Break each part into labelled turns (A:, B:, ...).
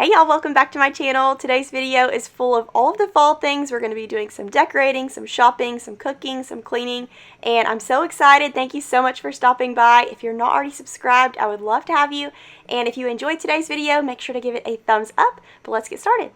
A: Hey y'all, welcome back to my channel. Today's video is full of all of the fall things. We're going to be doing some decorating, some shopping, some cooking, some cleaning, and I'm so excited. Thank you so much for stopping by. If you're not already subscribed, I would love to have you. And if you enjoyed today's video, make sure to give it a thumbs up. But let's get started.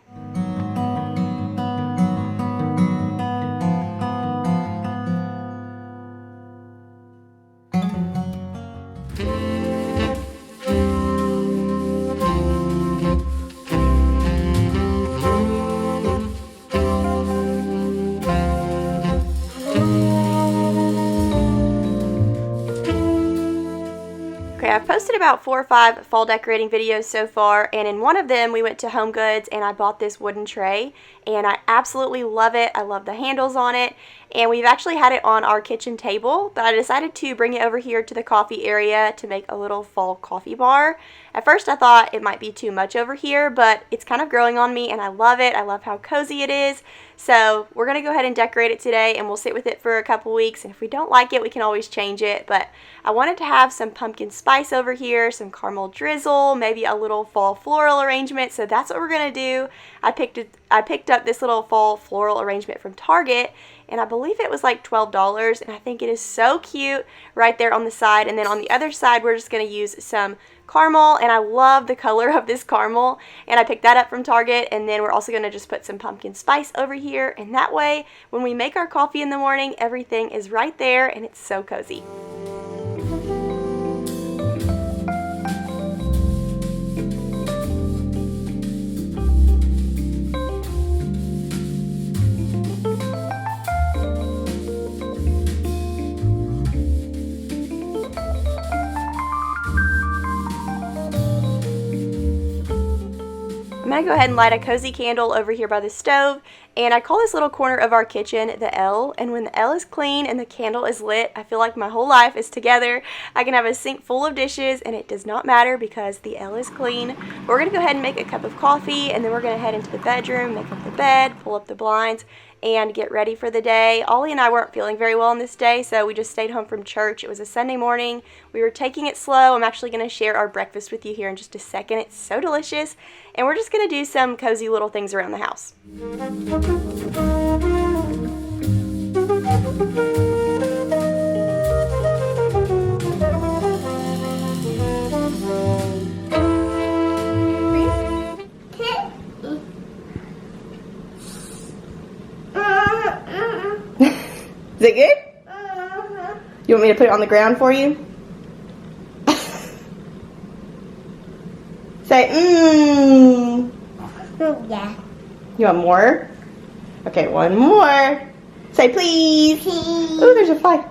A: I've posted about 4 or 5 fall decorating videos so far, and in one of them we went to Home Goods and I bought this wooden tray, and I absolutely love it. I love the handles on it, and we've actually had it on our kitchen table, but I decided to bring it over here to the coffee area to make a little fall coffee bar. At first I thought it might be too much over here, but it's kind of growing on me and I love it. I love how cozy it is. So we're going to go ahead and decorate it today, and we'll sit with it for a couple weeks, and if we don't like it we can always change it. But I wanted to have some pumpkin spice over here, some caramel drizzle, maybe a little fall floral arrangement, so that's what we're going to do. I picked up this little fall floral arrangement from Target, and I believe it was like $12, and I think it is so cute right there on the side. And then on the other side we're just going to use some caramel, and I love the color of this caramel, and I picked that up from Target. And then we're also going to just put some pumpkin spice over here, and that way when we make our coffee in the morning everything is right there and it's so cozy. I'm going to go ahead and light a cozy candle over here by the stove, and I call this little corner of our kitchen the L, and when the L is clean and the candle is lit, I feel like my whole life is together. I can have a sink full of dishes and it does not matter because the L is clean. We're going to go ahead and make a cup of coffee, and then we're going to head into the bedroom, make up the bed, pull up the blinds, and get ready for the day. Ollie and I weren't feeling very well on this day, so we just stayed home from church. It was a Sunday morning. We were taking it slow. I'm actually going to share our breakfast with you here in just a second. It's so delicious. And we're just going to do some cozy little things around the house. Is it good? You want me to put it on the ground for you? Say,
B: Yeah.
A: You want more? Okay, one more. Say please.
B: Please.
A: Oh, there's a fly.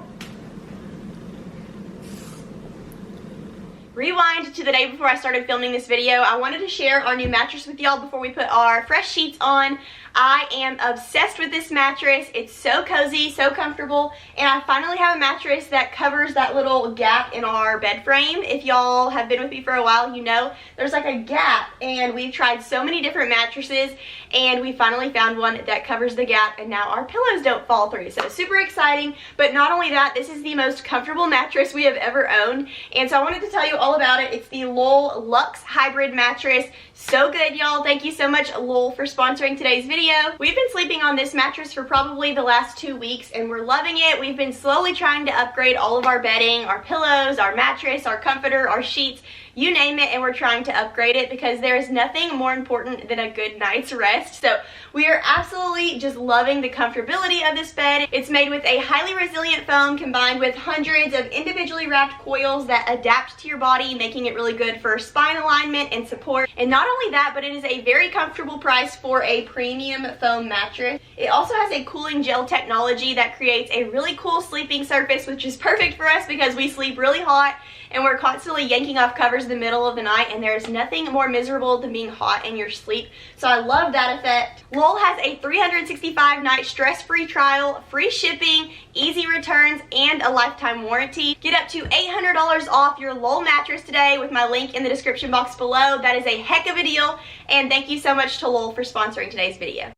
A: Rewind to the day before I started filming this video. I wanted to share our new mattress with y'all before we put our fresh sheets on. I am obsessed with this mattress. It's so cozy, so comfortable, and I finally have a mattress that covers that little gap in our bed frame. If y'all have been with me for a while, you know there's like a gap, and we've tried so many different mattresses, and we finally found one that covers the gap, and now our pillows don't fall through. So super exciting. But not only that, this is the most comfortable mattress we have ever owned, and so I wanted to tell you all about it. It's the Lowell Luxe Hybrid Mattress. So good, y'all. Thank you so much, Lowell, for sponsoring today's video. We've been sleeping on this mattress for probably the last 2 weeks, and we're loving it. We've been slowly trying to upgrade all of our bedding, our pillows, our mattress, our comforter, our sheets, you name it, and we're trying to upgrade it because there is nothing more important than a good night's rest. So we are absolutely just loving the comfortability of this bed. It's made with a highly resilient foam combined with hundreds of individually wrapped coils that adapt to your body, making it really good for spine alignment and support. And not only that, but it is a very comfortable price for a premium foam mattress. It also has a cooling gel technology that creates a really cool sleeping surface, which is perfect for us because we sleep really hot and we're constantly yanking off covers in the middle of the night, and there is nothing more miserable than being hot in your sleep. So I love that effect. Lowell has a 365-night stress-free trial, free shipping, easy returns, and a lifetime warranty. Get up to $800 off your Lowell mattress today with my link in the description box below. That is a heck of a deal, and thank you so much to Lowell for sponsoring today's video.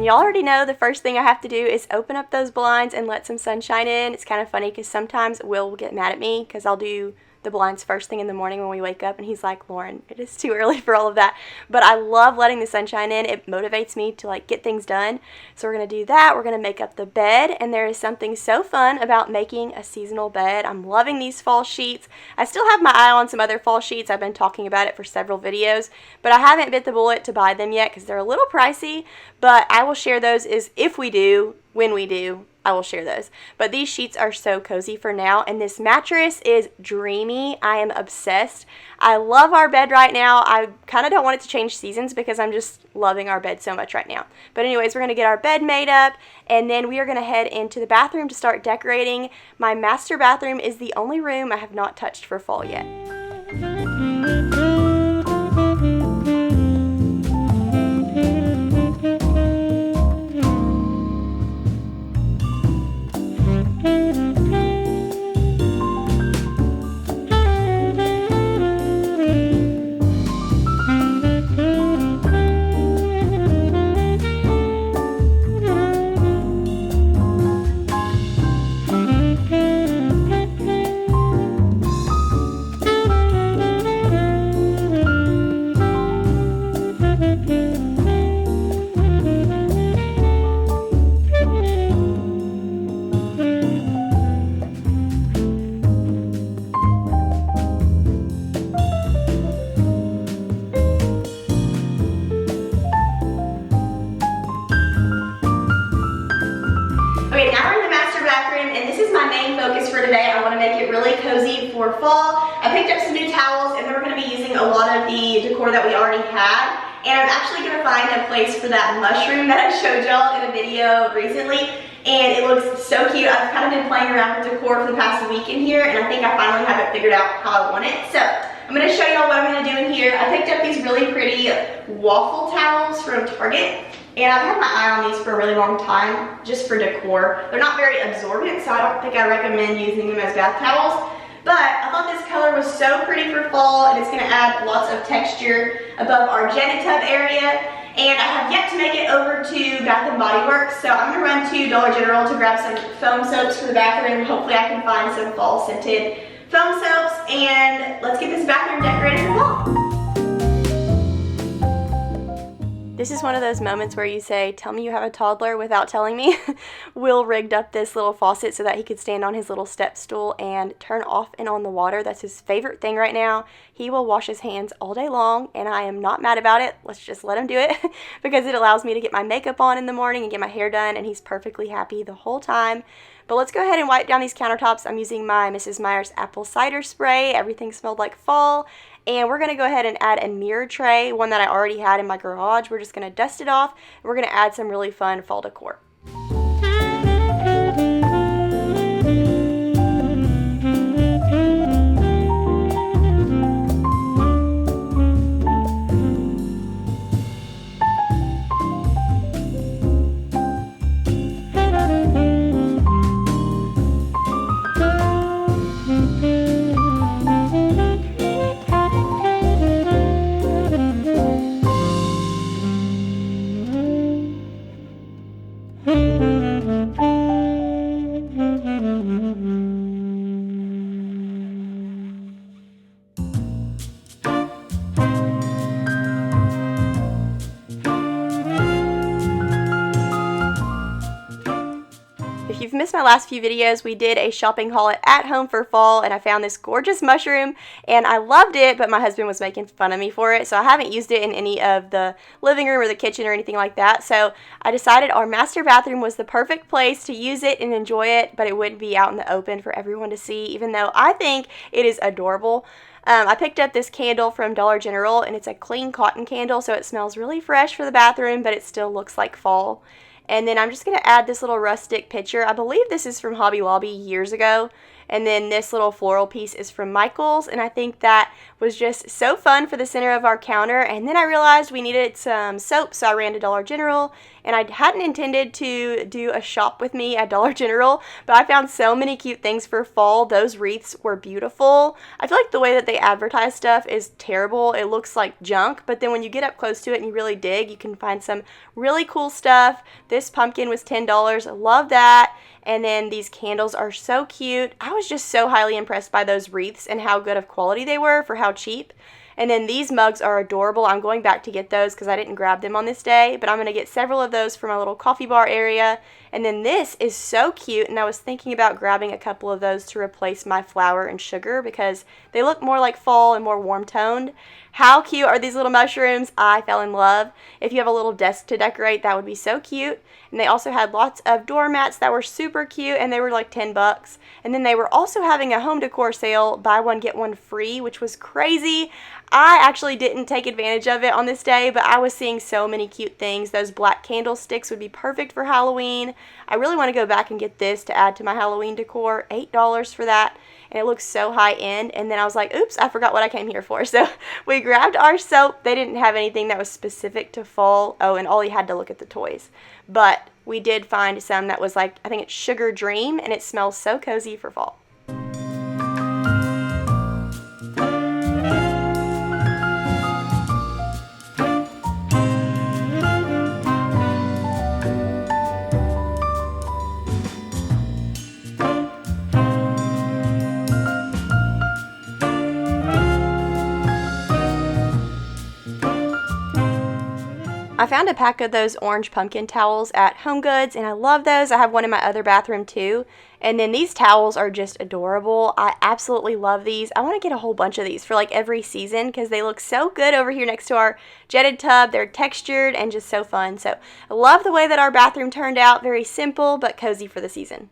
A: And y'all already know the first thing I have to do is open up those blinds and let some sunshine in. It's kind of funny because sometimes Will get mad at me because I'll do the blinds first thing in the morning when we wake up, and he's like, Lauren, it is too early for all of that. But I love letting the sunshine in. It motivates me to like get things done. So we're going to do that. We're going to make up the bed, and there is something so fun about making a seasonal bed. I'm loving these fall sheets. I still have my eye on some other fall sheets. I've been talking about it for several videos, but I haven't bit the bullet to buy them yet because they're a little pricey, but I will share those if we do, when we do, I will share those. But these sheets are so cozy for now, and this mattress is dreamy. I am obsessed. I love our bed right now. I kind of don't want it to change seasons because I'm just loving our bed so much right now. But anyways, we're going to get our bed made up, and then we are going to head into the bathroom to start decorating. My master bathroom is the only room I have not touched for fall yet. Okay, now we're in the master bathroom, and this is my main focus for today. I want to make it really cozy for fall. I picked up some new towels, and then we're going to be using a lot of the decor that we already had. And I'm actually going to find a place for that mushroom that I showed y'all in a video recently. And it looks so cute. I've kind of been playing around with decor for the past week in here, and I think I finally have it figured out how I want it. So I'm going to show y'all what I'm going to do in here. I picked up these really pretty waffle towels from Target. And I've had my eye on these for a really long time, just for decor. They're not very absorbent, so I don't think I recommend using them as bath towels. But I thought this color was so pretty for fall, and it's going to add lots of texture above our Genitub area. And I have yet to make it over to Bath & Body Works, so I'm going to run to Dollar General to grab some foam soaps for the bathroom. Hopefully I can find some fall scented foam soaps, and let's get this bathroom decorated for fall. This is one of those moments where you say, tell me you have a toddler without telling me. Will rigged up this little faucet so that he could stand on his little step stool and turn off and on the water. That's his favorite thing right now. He will wash his hands all day long, and I am not mad about it. Let's just let him do it because it allows me to get my makeup on in the morning and get my hair done, and he's perfectly happy the whole time. But let's go ahead and wipe down these countertops. I'm using my Mrs. Meyer's apple cider spray. Everything smelled like fall. And we're going to go ahead and add a mirror tray, one that I already had in my garage. We're just going to dust it off, and we're going to add some really fun fall decor. If you've missed my last few videos, we did a shopping haul at home for fall, and I found this gorgeous mushroom, and I loved it, but my husband was making fun of me for it, so I haven't used it in any of the living room or the kitchen or anything like that. So I decided our master bathroom was the perfect place to use it and enjoy it, but it wouldn't be out in the open for everyone to see, even though I think it is adorable. I picked up this candle from Dollar General, and it's a clean cotton candle, so it smells really fresh for the bathroom, but it still looks like fall. And then I'm just going to add this little rustic picture. I believe this is from Hobby Lobby years ago. And then this little floral piece is from Michael's, and I think that was just so fun for the center of our counter. And then I realized we needed some soap, so I ran to Dollar General, and I hadn't intended to do a shop with me at Dollar General, but I found so many cute things for fall. Those wreaths were beautiful. I feel like the way that they advertise stuff is terrible. It looks like junk, but then when you get up close to it and you really dig, you can find some really cool stuff. This pumpkin was $10. I love that. And then these candles are so cute. I was just so highly impressed by those wreaths and how good of quality they were for how cheap. And then these mugs are adorable. I'm going back to get those because I didn't grab them on this day, but I'm going to get several of those for my little coffee bar area. And then this is so cute, and I was thinking about grabbing a couple of those to replace my flour and sugar because they look more like fall and more warm toned. How cute are these little mushrooms? I fell in love. If you have a little desk to decorate, that would be so cute. And they also had lots of doormats that were super cute, and they were like $10. And then they were also having a home decor sale, buy one get one free, which was crazy. I actually didn't take advantage of it on this day, but I was seeing so many cute things. Those black candlesticks would be perfect for Halloween. I really want to go back and get this to add to my Halloween decor. $8 for that, and it looks so high end. And then I was like, oops, I forgot what I came here for. So we grabbed our soap. They didn't have anything that was specific to fall. Oh, and Ollie had to look at the toys. But we did find some that was like, I think it's Sugar Dream, and it smells so cozy for fall. I found a pack of those orange pumpkin towels at HomeGoods, and I love those. I have one in my other bathroom too. And then these towels are just adorable. I absolutely love these. I want to get a whole bunch of these for like every season because they look so good over here next to our jetted tub. They're textured and just so fun. So I love the way that our bathroom turned out. Very simple but cozy for the season.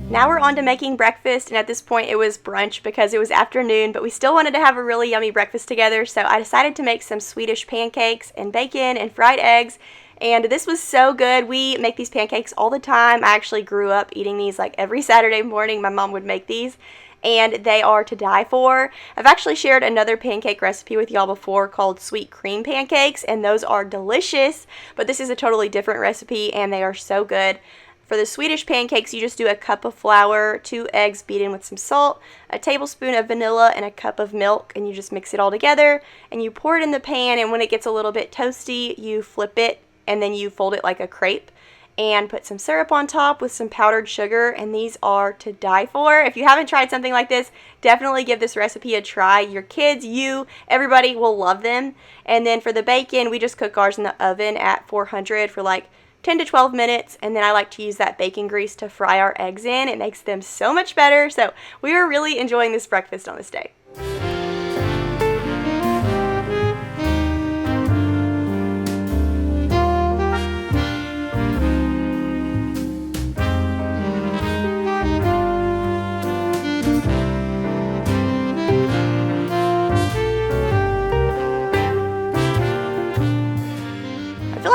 A: Now we're on to making breakfast, and at this point it was brunch because it was afternoon, but we still wanted to have a really yummy breakfast together, so I decided to make some Swedish pancakes and bacon and fried eggs, and this was so good. We make these pancakes all the time. I actually grew up eating these like every Saturday morning. My mom would make these, and they are to die for. I've actually shared another pancake recipe with y'all before called sweet cream pancakes, and those are delicious, but this is a totally different recipe, and they are so good. For the Swedish pancakes, you just do a cup of flour, 2 eggs beaten with some salt, a tablespoon of vanilla, and a cup of milk, and you just mix it all together, and you pour it in the pan, and when it gets a little bit toasty, you flip it, and then you fold it like a crepe, and put some syrup on top with some powdered sugar, and these are to die for. If you haven't tried something like this, definitely give this recipe a try. Your kids, you, everybody will love them. And then for the bacon, we just cook ours in the oven at 400 for like 10 to 12 minutes, and then I like to use that bacon grease to fry our eggs in. It makes them so much better. So we were really enjoying this breakfast on this day.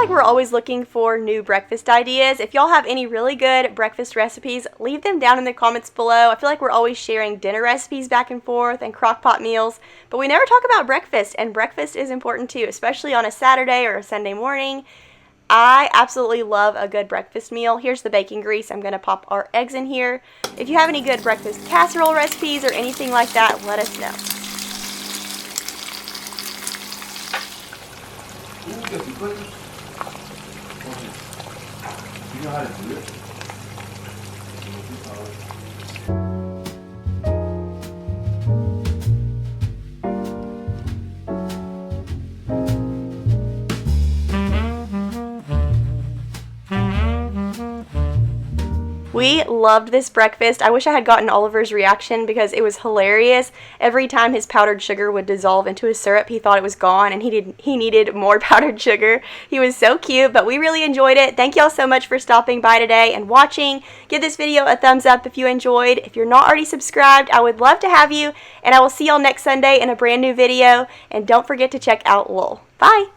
A: We're always looking for new breakfast ideas. If y'all have any really good breakfast recipes, leave them down in the comments below. I feel like we're always sharing dinner recipes back and forth and crock pot meals, but we never talk about breakfast, and breakfast is important too, especially on a Saturday or a Sunday morning. I absolutely love a good breakfast meal. Here's the bacon grease. I'm going to pop our eggs in here. If you have any good breakfast casserole recipes or anything like that, let us know.
B: You know how to do it?
A: We loved this breakfast. I wish I had gotten Oliver's reaction because it was hilarious. Every time his powdered sugar would dissolve into his syrup, he thought it was gone and he needed more powdered sugar. He was so cute, but we really enjoyed it. Thank y'all so much for stopping by today and watching. Give this video a thumbs up if you enjoyed. If you're not already subscribed, I would love to have you, and I will see y'all next Sunday in a brand new video. And don't forget to check out Lowell. Bye!